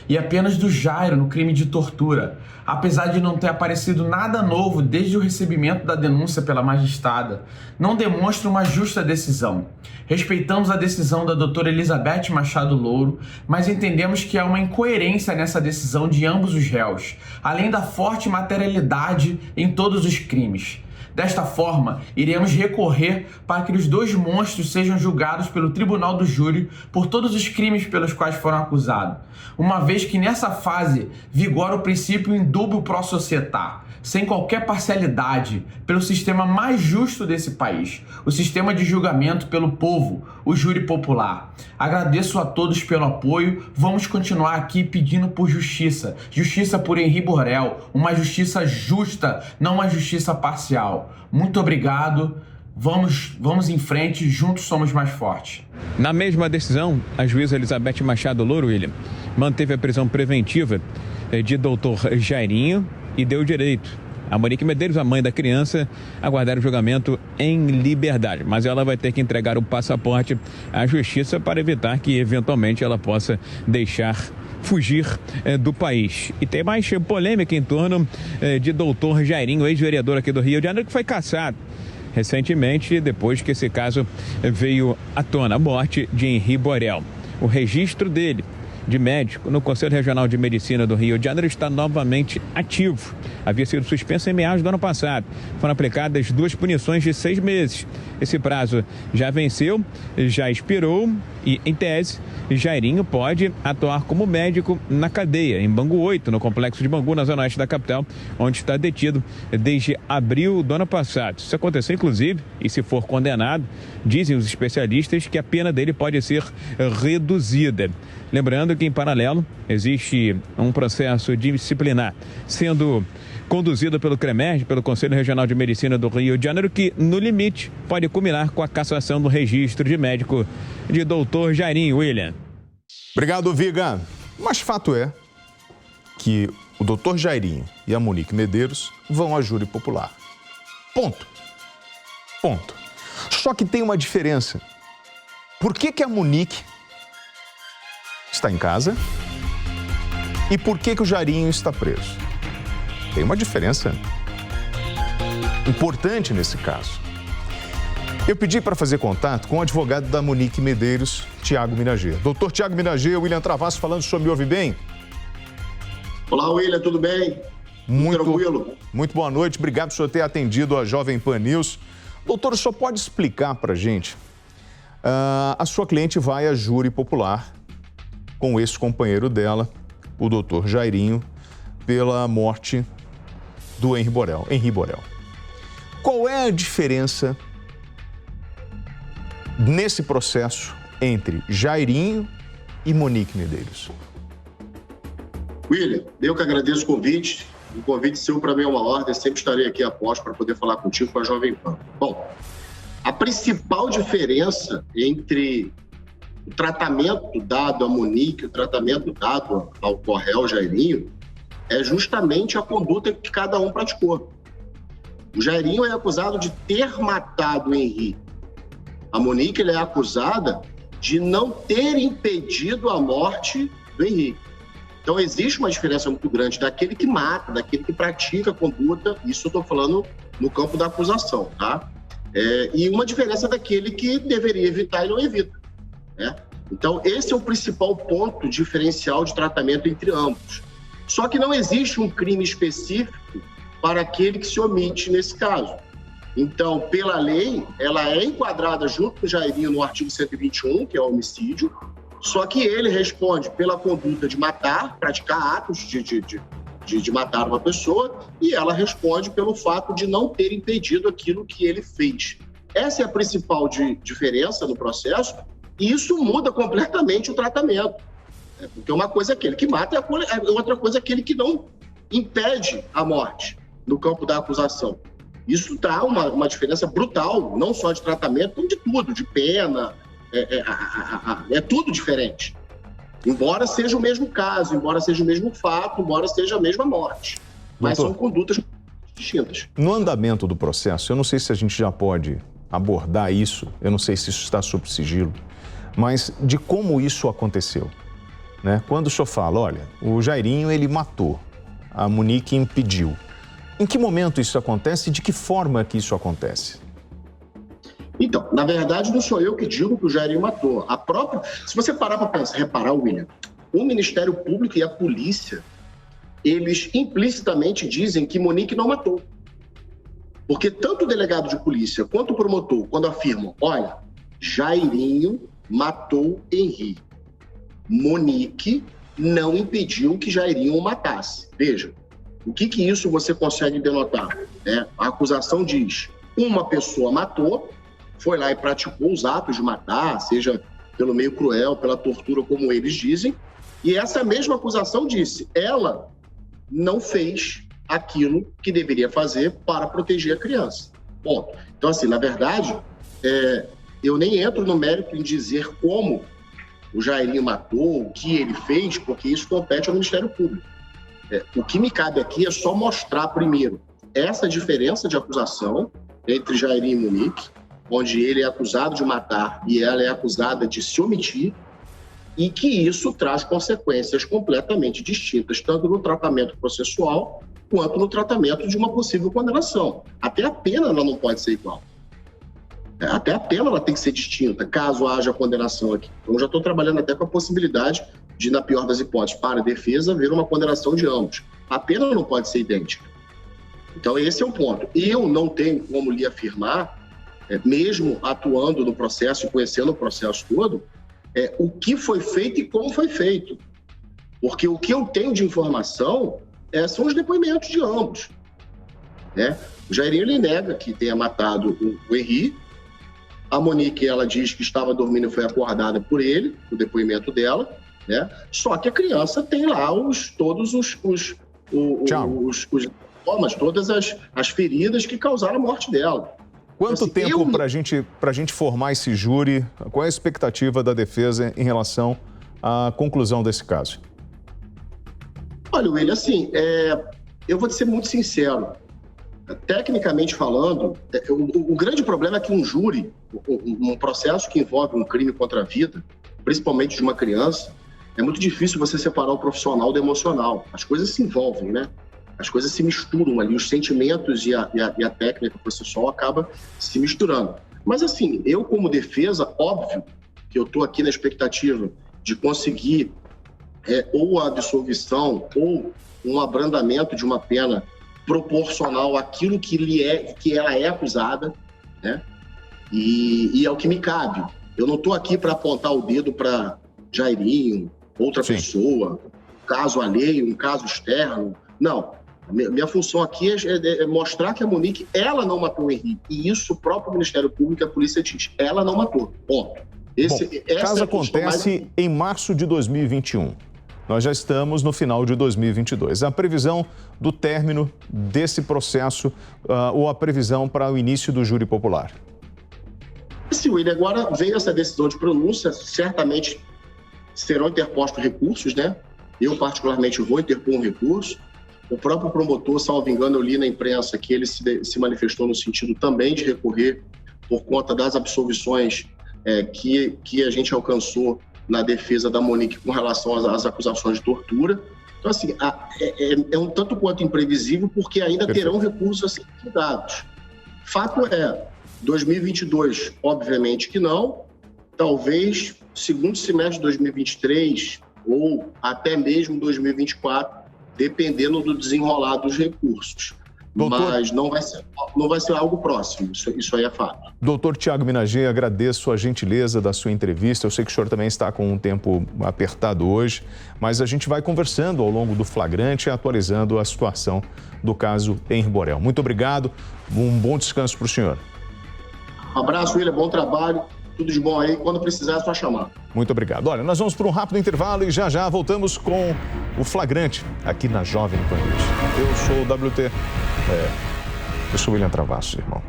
e apenas do Jairo no crime de tortura, apesar de não ter aparecido nada novo desde o recebimento da denúncia pela magistrada, não demonstra uma justa decisão. Respeitamos a decisão da doutora Elizabeth Machado Louro, mas entendemos que há uma incoerência nessa decisão de ambos os réus, além da forte materialidade em todos os crimes. Desta forma, iremos recorrer para que os 2 monstros sejam julgados pelo Tribunal do Júri por todos os crimes pelos quais foram acusados, uma vez que nessa fase vigora o princípio indúbio pro societar, sem qualquer parcialidade, pelo sistema mais justo desse país, o sistema de julgamento pelo povo, o júri popular. Agradeço a todos pelo apoio, vamos continuar aqui pedindo por justiça, justiça por Henri Borel, uma justiça justa, não uma justiça parcial. Muito obrigado Vamos em frente, juntos somos mais fortes. Na mesma decisão, a juíza Elizabeth Machado Louro, William, manteve a prisão preventiva de doutor Jairinho e deu direito a Monique Medeiros, a mãe da criança, a aguardar o julgamento em liberdade. Mas ela vai ter que entregar o passaporte à justiça para evitar que, eventualmente, ela possa deixar fugir do país. E tem mais polêmica em torno de doutor Jairinho, ex-vereador aqui do Rio de Janeiro, que foi cassado recentemente, depois que esse caso veio à tona, a morte de Henri Borel. O registro dele de médico no Conselho Regional de Medicina do Rio de Janeiro está novamente ativo. Havia sido suspenso em meados do ano passado. Foram aplicadas 2 punições de 6 meses. Esse prazo já venceu, já expirou e, em tese, Jairinho pode atuar como médico na cadeia, em Bangu 8, no complexo de Bangu, na zona oeste da capital, onde está detido desde abril do ano passado. Isso aconteceu, inclusive, e se for condenado, dizem os especialistas que a pena dele pode ser reduzida. Lembrando que, em paralelo, existe um processo disciplinar sendo conduzido pelo CREMERG, pelo Conselho Regional de Medicina do Rio de Janeiro, que, no limite, pode culminar com a cassação do registro de médico de doutor Jairinho. William. Obrigado, Viga. Mas fato é que o doutor Jairinho e a Monique Medeiros vão a júri popular. Ponto. Ponto. Só que tem uma diferença. Por que a Monique está em casa e por que o Jairinho está preso? Tem uma diferença importante nesse caso. Eu pedi para fazer contato com o advogado da Monique Medeiros, Tiago Minager. Doutor Tiago Minager, William Travassos falando, o senhor me ouve bem? Olá, William, tudo bem? Tranquilo. Muito boa noite, obrigado por o senhor ter atendido a Jovem Pan News. Doutor, o senhor pode explicar para a gente? A sua cliente vai a júri popular com o ex-companheiro dela, o doutor Jairinho, pela morte do Henri Borel. Qual é a diferença nesse processo entre Jairinho e Monique Medeiros? William, eu que agradeço o convite. O convite seu para mim é uma ordem. Sempre estarei aqui após para poder falar contigo com a Jovem Pan. Bom, a principal diferença entre o tratamento dado a Monique e o tratamento dado ao réu Jairinho é justamente a conduta que cada um praticou. O Jairinho é acusado de ter matado o Henri. A Monique é acusada de não ter impedido a morte do Henri. Então, existe uma diferença muito grande daquele que mata, daquele que pratica a conduta, isso eu estou falando no campo da acusação, tá? E uma diferença daquele que deveria evitar e não evita, né? Então, esse é o principal ponto diferencial de tratamento entre ambos. Só que não existe um crime específico para aquele que se omite nesse caso. Então, pela lei, ela é enquadrada junto com o Jairinho no artigo 121, que é o homicídio, só que ele responde pela conduta de matar, praticar atos de matar uma pessoa, e ela responde pelo fato de não ter impedido aquilo que ele fez. Essa é a principal diferença no processo, e isso muda completamente o tratamento. Porque uma coisa é aquele que mata, e outra coisa é aquele que não impede a morte no campo da acusação. Isso dá uma diferença brutal, não só de tratamento, como de tudo, de pena, é tudo diferente. Embora seja o mesmo caso, embora seja o mesmo fato, embora seja a mesma morte. Mas doutor, são condutas distintas. No andamento do processo, eu não sei se a gente já pode abordar isso, eu não sei se isso está sob sigilo, mas de como isso aconteceu. Né? Quando o senhor fala, olha, o Jairinho ele matou, a Monique impediu. Em que momento isso acontece e de que forma que isso acontece? Então, na verdade, não sou eu que digo que o Jairinho matou. Se você parar para reparar, William, o Ministério Público e a polícia, eles implicitamente dizem que Monique não matou. Porque tanto o delegado de polícia quanto o promotor, quando afirmam, olha, Jairinho matou Henri, Monique não impediu que Jairinho o matasse. Veja, o que isso você consegue denotar? A acusação diz, uma pessoa matou, foi lá e praticou os atos de matar, seja pelo meio cruel, pela tortura, como eles dizem, e essa mesma acusação disse, ela não fez aquilo que deveria fazer para proteger a criança. Ponto. Então, assim, na verdade, eu nem entro no mérito em dizer como o Jairinho matou, o que ele fez, porque isso compete ao Ministério Público. O que me cabe aqui é só mostrar, primeiro, essa diferença de acusação entre Jairinho e Monique, onde ele é acusado de matar e ela é acusada de se omitir, e que isso traz consequências completamente distintas, tanto no tratamento processual quanto no tratamento de uma possível condenação. Até a pena ela não pode ser igual. Até a pena ela tem que ser distinta, caso haja condenação aqui. Então, já estou trabalhando até com a possibilidade de, na pior das hipóteses, para a defesa, haver uma condenação de ambos. A pena não pode ser idêntica. Então, esse é um ponto. Eu não tenho como lhe afirmar, mesmo atuando no processo e conhecendo o processo todo, o que foi feito e como foi feito. Porque o que eu tenho de informação são os depoimentos de ambos. Né? O Jairinho, ele nega que tenha matado o Henri. A Monique, ela diz que estava dormindo e foi acordada por ele, o depoimento dela. Né? Só que a criança tem lá todas as feridas que causaram a morte dela. Quanto tempo para a gente formar esse júri? Qual é a expectativa da defesa em relação à conclusão desse caso? Olha, William, assim, eu vou te ser muito sincero. Tecnicamente falando, o grande problema é que um júri, um processo que envolve um crime contra a vida, principalmente de uma criança, é muito difícil você separar o profissional do emocional. As coisas se envolvem, né? As coisas se misturam ali, os sentimentos e a técnica processual acaba se misturando. Mas assim, eu como defesa, óbvio que eu estou aqui na expectativa de conseguir ou a absolvição ou um abrandamento de uma pena proporcional àquilo que ela é acusada, né? E é o que me cabe. Eu não estou aqui para apontar o dedo para Jairinho, outra pessoa, um caso alheio, um caso externo. Não. Minha função aqui é mostrar que a Monique, ela não matou o Henri. E isso o próprio Ministério Público e a polícia diz. Ela não matou. Ponto. O caso acontece em março de 2021. Nós já estamos no final de 2022. A previsão do término desse processo ou a previsão para o início do júri popular? Se o William agora veio essa decisão de pronúncia, certamente serão interpostos recursos, né? Eu, particularmente, vou interpor um recurso. O próprio promotor, salvo engano, eu li na imprensa que ele se manifestou no sentido também de recorrer por conta das absolvições que a gente alcançou na defesa da Monique com relação às acusações de tortura. Então, assim, é um tanto quanto imprevisível, porque ainda terão recursos a ser dados. Fato é, 2022, obviamente que não, talvez segundo semestre de 2023 ou até mesmo 2024, dependendo do desenrolar dos recursos. Doutor... Mas não vai ser algo próximo, isso aí é fato. Doutor Tiago Minaget, agradeço a gentileza da sua entrevista. Eu sei que o senhor também está com um tempo apertado hoje, mas a gente vai conversando ao longo do flagrante e atualizando a situação do caso Henri Borel. Muito obrigado, um bom descanso para o senhor. Um abraço, William, bom trabalho. Tudo de bom aí, quando precisar é só chamar. Muito obrigado. Olha, nós vamos para um rápido intervalo e já voltamos com o flagrante aqui na Jovem Pan News. Eu sou o WT, eu sou o William Travassos, irmão.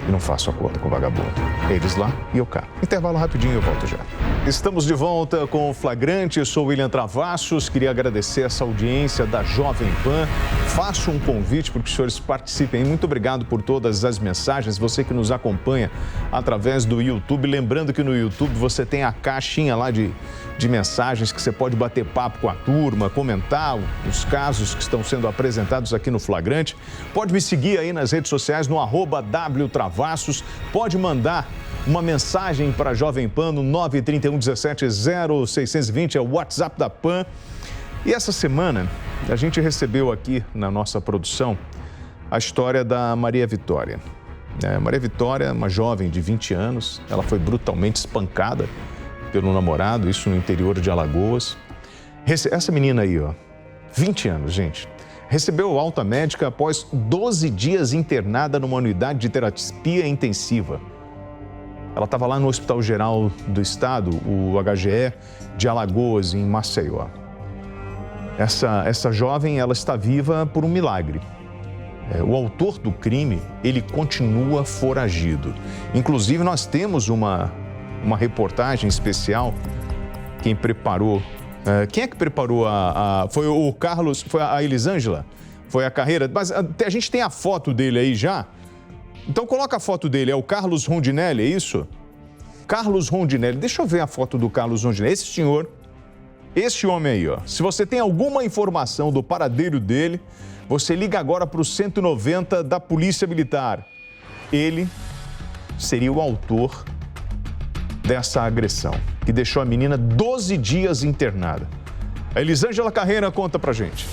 E não faço a conta com o vagabundo. Eles lá e eu cá. Intervalo rapidinho, eu volto já. Estamos de volta com o flagrante. Eu sou o William Travassos. Queria agradecer essa audiência da Jovem Pan. Faço um convite para que os senhores participem. Muito obrigado por todas as mensagens. Você que nos acompanha através do YouTube. Lembrando que no YouTube você tem a caixinha lá de mensagens que você pode bater papo com a turma, comentar os casos que estão sendo apresentados aqui no flagrante. Pode me seguir aí nas redes sociais no @WTravassos. Pode mandar uma mensagem para a Jovem Pan no 931 17 0620, é o WhatsApp da Pan. E essa semana a gente recebeu aqui na nossa produção a história da Maria Vitória. Maria Vitória é uma jovem de 20 anos, ela foi brutalmente espancada pelo namorado, isso no interior de Alagoas. Essa menina aí, 20 anos, gente, recebeu alta médica após 12 dias internada numa unidade de terapia intensiva. Ela estava lá no Hospital Geral do Estado, o HGE de Alagoas, em Maceió. Essa jovem, ela está viva por um milagre. o autor do crime, ele continua foragido. Inclusive, nós temos uma reportagem especial. Quem preparou... quem é que preparou foi o Carlos, foi a Elisângela? Foi a carreira? Mas a gente tem a foto dele aí já? Então coloca a foto dele, é o Carlos Rondinelli, é isso? Carlos Rondinelli, deixa eu ver a foto do Carlos Rondinelli. Esse senhor, esse homem aí, ó. Se você tem alguma informação do paradeiro dele, você liga agora para o 190 da Polícia Militar. Ele seria o autor dessa agressão, que deixou a menina 12 dias internada. A Elisângela Carreira conta pra gente.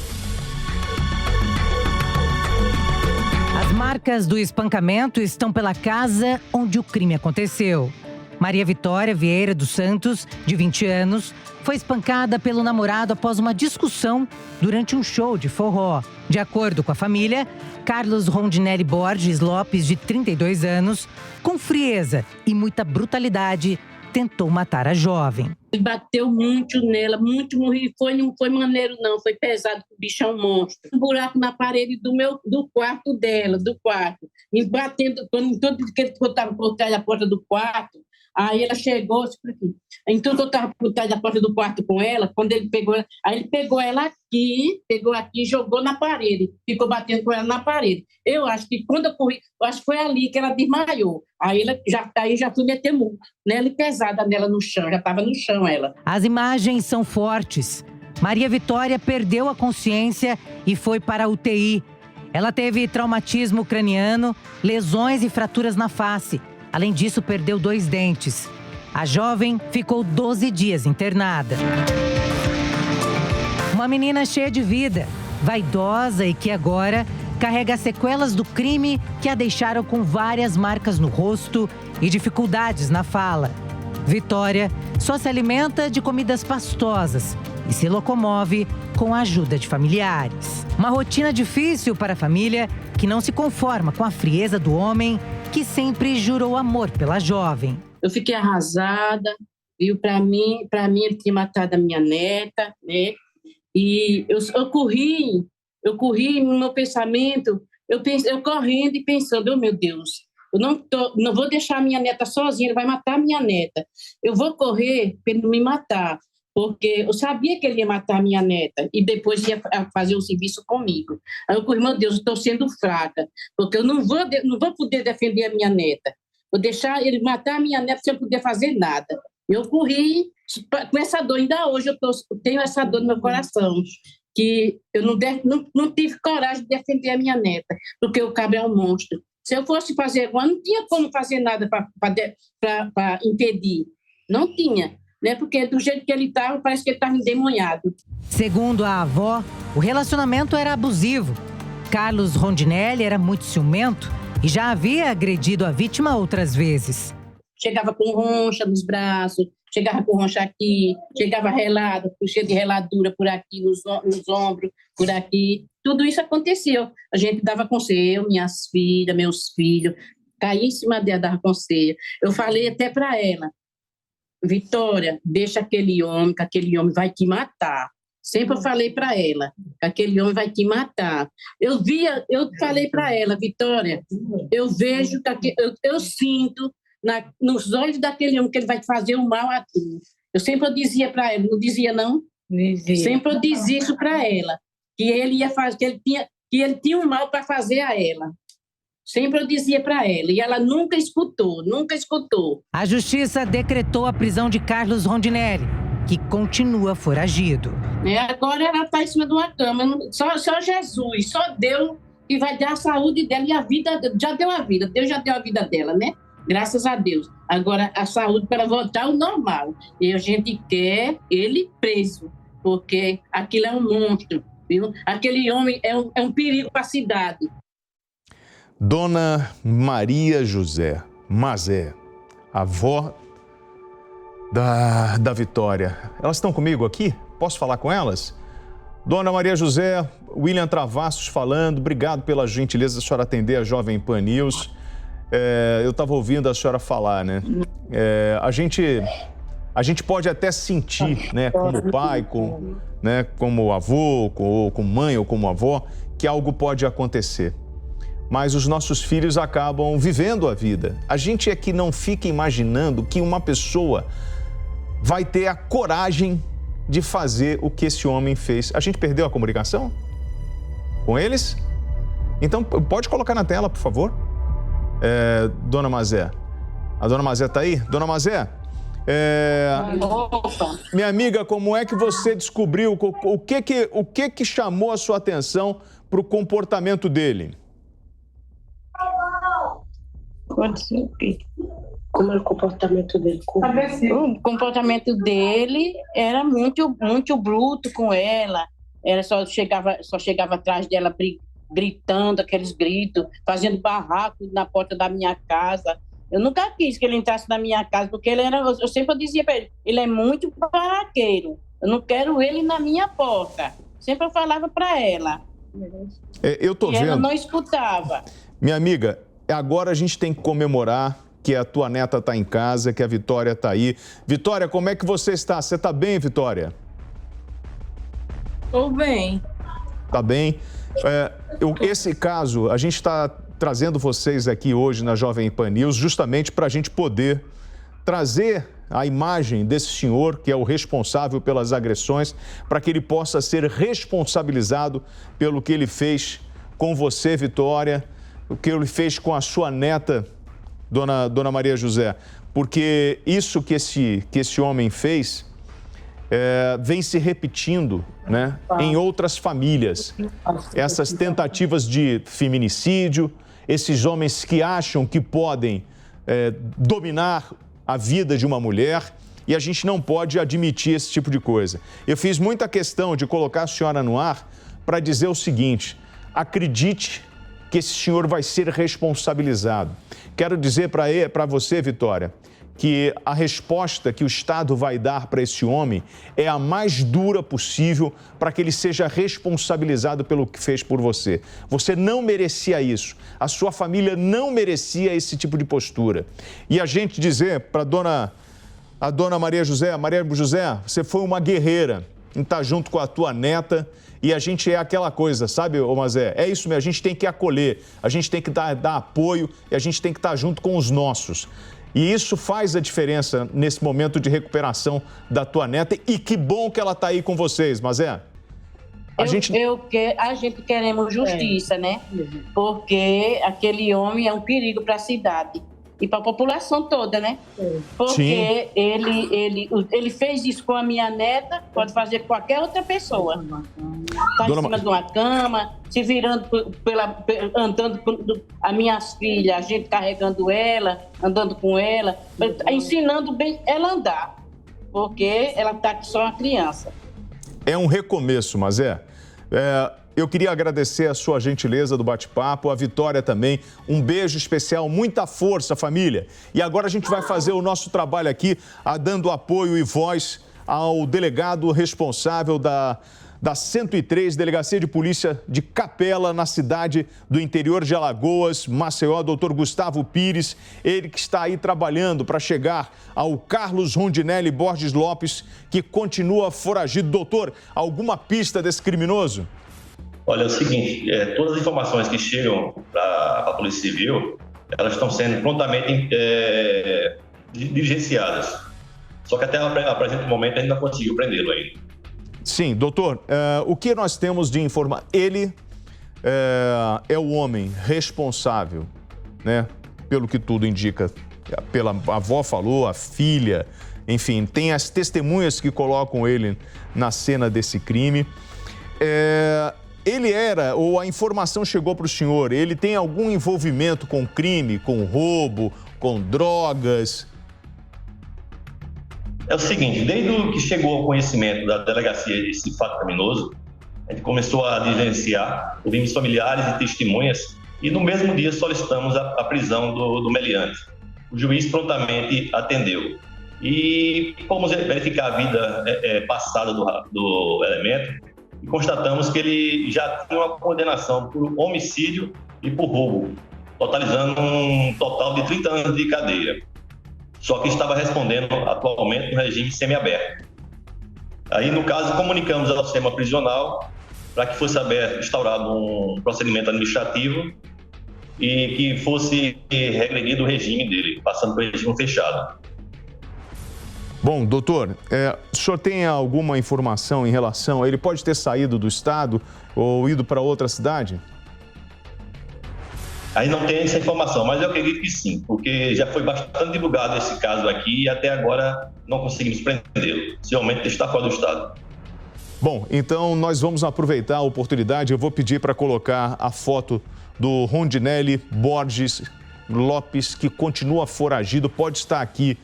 As marcas do espancamento estão pela casa onde o crime aconteceu. Maria Vitória Vieira dos Santos, de 20 anos, foi espancada pelo namorado após uma discussão durante um show de forró. De acordo com a família, Carlos Rondinelli Borges Lopes, de 32 anos, com frieza e muita brutalidade, tentou matar a jovem. Ele bateu muito nela, muito morri. Não foi maneiro, não. Foi pesado, o bicho é um monstro. Um buraco na parede do quarto dela, do quarto. Me batendo, todo que ele estava por trás da porta do quarto. Aí ela chegou, então que eu estava por trás da porta do quarto com ela, quando ele pegou, aí ele pegou aqui e jogou na parede, ficou batendo com ela na parede. Eu acho que quando eu corri, acho que foi ali que ela desmaiou. Aí já fui meter murro nela e pesada nela no chão, já estava no chão ela. As imagens são fortes. Maria Vitória perdeu a consciência e foi para a UTI. Ela teve traumatismo craniano, lesões e fraturas na face. Além disso, perdeu 2 dentes. A jovem ficou 12 dias internada. Uma menina cheia de vida, vaidosa e que agora carrega sequelas do crime que a deixaram com várias marcas no rosto e dificuldades na fala. Vitória só se alimenta de comidas pastosas e se locomove com a ajuda de familiares. Uma rotina difícil para a família que não se conforma com a frieza do homem que sempre jurou amor pela jovem. Eu fiquei arrasada, viu? Para mim ele tinha matado a minha neta, né? E eu corri no meu pensamento, eu correndo e pensando, oh meu Deus, eu não vou deixar a minha neta sozinha, ele vai matar a minha neta. Eu vou correr para ele não me matar, porque eu sabia que ele ia matar a minha neta e depois ia fazer um serviço comigo. Aí eu corri, meu Deus, eu estou sendo fraca, porque eu não vou poder defender a minha neta. Vou deixar ele matar a minha neta sem eu poder fazer nada. Eu corri com essa dor, ainda hoje eu tenho essa dor no meu coração, que eu não tive coragem de defender a minha neta, porque o cabra é um monstro. Se eu fosse fazer igual, não tinha como fazer nada para impedir. Não tinha. Né? Porque do jeito que ele estava, parece que ele estava endemoniado. Segundo a avó, o relacionamento era abusivo. Carlos Rondinelli era muito ciumento e já havia agredido a vítima outras vezes. Chegava com roncha nos braços, chegava com roncha aqui, chegava relado, cheio de reladura por aqui, nos ombros, por aqui. Tudo isso aconteceu. A gente dava conselho, minhas filhas, meus filhos, caía em cima dela, dava conselho. Eu falei até para ela, Vitória, deixa aquele homem, que aquele homem vai te matar. Sempre eu falei para ela, que aquele homem vai te matar. Eu falei para ela, Vitória, eu vejo, eu sinto nos olhos daquele homem que ele vai te fazer um mal a tu. Eu sempre dizia para ela, não dizia não? Dizia. Sempre eu dizia isso para ela, que ele ia fazer, que ele tinha um mal para fazer a ela. Sempre eu dizia para ela, e ela nunca escutou. A justiça decretou a prisão de Carlos Rondinelli, que continua foragido. Agora ela está em cima de uma cama, só Jesus, só Deus que vai dar a saúde dela e a vida, já deu a vida, Deus já deu a vida dela, né? Graças a Deus. Agora a saúde para voltar ao normal. E a gente quer ele preso, porque aquilo é um monstro, viu? Aquele homem é um perigo para a cidade. Dona Maria José Mazé, avó da Vitória. Elas estão comigo aqui? Posso falar com elas? Dona Maria José, William Travassos falando. Obrigado pela gentileza da senhora atender a Jovem Pan News. Eu estava ouvindo a senhora falar, né? A gente pode até sentir, né, como pai, como avô, como mãe ou como avó, que algo pode acontecer. mas os nossos filhos acabam vivendo a vida. A gente é que não fica imaginando que uma pessoa vai ter a coragem de fazer o que esse homem fez. A gente perdeu a comunicação com eles? Então, pode colocar na tela, por favor. Dona Mazé. A Dona Mazé está aí? Dona Mazé, minha amiga, como é que você descobriu, o que chamou a sua atenção para o comportamento dele? Como é o comportamento dele? O comportamento dele era muito bruto com ela. Ela só chegava atrás dela gritando aqueles gritos, fazendo barraco na porta da minha casa. Eu nunca quis que ele entrasse na minha casa, porque eu sempre dizia para ele é muito barraqueiro. Eu não quero ele na minha porta. Sempre eu falava para ela. Eu tô vendo. Ela não escutava. Minha amiga, agora a gente tem que comemorar que a tua neta está em casa, que a Vitória está aí. Vitória, como é que você está? Você está bem, Vitória? Estou bem. Tá bem? Esse caso, a gente está trazendo vocês aqui hoje na Jovem Pan News justamente para a gente poder trazer a imagem desse senhor que é o responsável pelas agressões, para que ele possa ser responsabilizado pelo que ele fez com você, Vitória, o que ele fez com a sua neta, Dona Maria José. Porque isso que esse homem fez vem se repetindo, né, em outras famílias. Essas tentativas de feminicídio, esses homens que acham que podem dominar a vida de uma mulher, e a gente não pode admitir esse tipo de coisa. Eu fiz muita questão de colocar a senhora no ar para dizer o seguinte: acredite que esse senhor vai ser responsabilizado. Quero dizer para você, Vitória, que a resposta que o Estado vai dar para esse homem é a mais dura possível para que ele seja responsabilizado pelo que fez por você. Você não merecia isso. A sua família não merecia esse tipo de postura. E a gente dizer para a dona Maria José, você foi uma guerreira em estar junto com a tua neta, e a gente é aquela coisa, sabe, ô Mazé? É isso mesmo, a gente tem que acolher, a gente tem que dar apoio e a gente tem que estar junto com os nossos. E isso faz a diferença nesse momento de recuperação da tua neta. E que bom que ela está aí com vocês, Mazé. A gente queremos justiça, né? Porque aquele homem é um perigo para a cidade e para a população toda, né? Porque ele fez isso com a minha neta, pode fazer com qualquer outra pessoa. Está em cima de uma cama, se virando andando com as minhas filhas, a gente carregando ela, andando com ela, ensinando bem ela a andar, porque ela está só uma criança. É um recomeço, Mazé. Eu queria agradecer a sua gentileza do bate-papo, a Vitória também. Um beijo especial, muita força, família. E agora a gente vai fazer o nosso trabalho aqui, dando apoio e voz ao delegado responsável da 103, Delegacia de Polícia de Capela, na cidade do interior de Alagoas, Maceió, doutor Gustavo Pires. Ele que está aí trabalhando para chegar ao Carlos Rondinelli Borges Lopes, que continua foragido. Doutor, alguma pista desse criminoso? Olha, é o seguinte, todas as informações que chegam para a Polícia Civil, elas estão sendo prontamente diligenciadas. Só que até o presente momento a gente não conseguiu prendê-lo ainda. Sim, doutor, o que nós temos de informação? Ele é o homem responsável, né, pelo que tudo indica, pela avó falou, a filha, enfim, tem as testemunhas que colocam ele na cena desse crime. Ele ou a informação chegou para o senhor, ele tem algum envolvimento com crime, com roubo, com drogas? É o seguinte, desde que chegou ao conhecimento da delegacia esse fato criminoso, a gente começou a diligenciar, ouvimos familiares e testemunhas e no mesmo dia solicitamos a prisão do meliante. O juiz prontamente atendeu e fomos verificar a vida passada do elemento e constatamos que ele já tinha uma condenação por homicídio e por roubo, totalizando um total de 30 anos de cadeia. Só que estava respondendo atualmente no regime semiaberto. Aí, no caso, comunicamos ao sistema prisional para que fosse instaurado um procedimento administrativo e que fosse regredido o regime dele, passando para o regime fechado. Bom, doutor, o senhor tem alguma informação em relação a ele pode ter saído do estado ou ido para outra cidade? Aí não tem essa informação, mas eu acredito que sim, porque já foi bastante divulgado esse caso aqui e até agora não conseguimos prendê-lo. Possivelmente está fora do estado. Bom, então nós vamos aproveitar a oportunidade. Eu vou pedir para colocar a foto do Rondinelli Borges Lopes, que continua foragido, pode estar aqui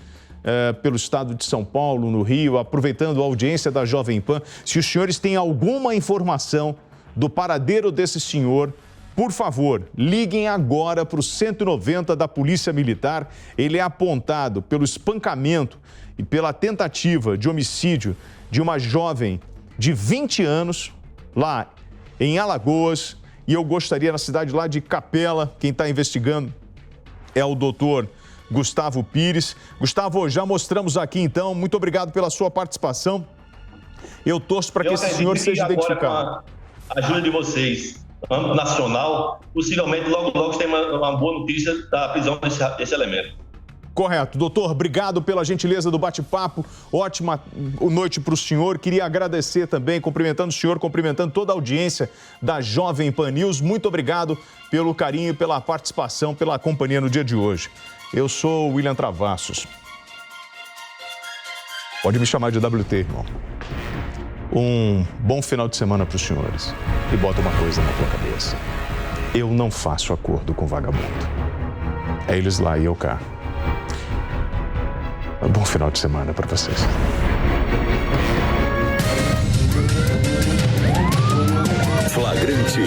pelo estado de São Paulo, no Rio, aproveitando a audiência da Jovem Pan. Se os senhores têm alguma informação do paradeiro desse senhor, por favor, liguem agora para o 190 da Polícia Militar. Ele é apontado pelo espancamento e pela tentativa de homicídio de uma jovem de 20 anos lá em Alagoas. E eu gostaria, na cidade lá de Capela, quem está investigando é o doutor Gustavo Pires. Gustavo, já mostramos aqui então. Muito obrigado pela sua participação. Eu torço para que esse senhor seja identificado. Com a ajuda de vocês, no âmbito nacional, possivelmente logo tem uma boa notícia da prisão desse elemento. Correto. Doutor, obrigado pela gentileza do bate-papo. Ótima noite para o senhor. Queria agradecer também, cumprimentando o senhor, cumprimentando toda a audiência da Jovem Pan News. Muito obrigado pelo carinho, pela participação, pela companhia no dia de hoje. Eu sou o William Travassos. Pode me chamar de WT, irmão. Um bom final de semana para os senhores. E bota uma coisa na tua cabeça. Eu não faço acordo com vagabundo. É eles lá e eu cá. Um bom final de semana para vocês. Flagrante.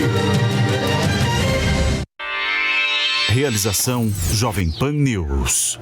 Realização Jovem Pan News.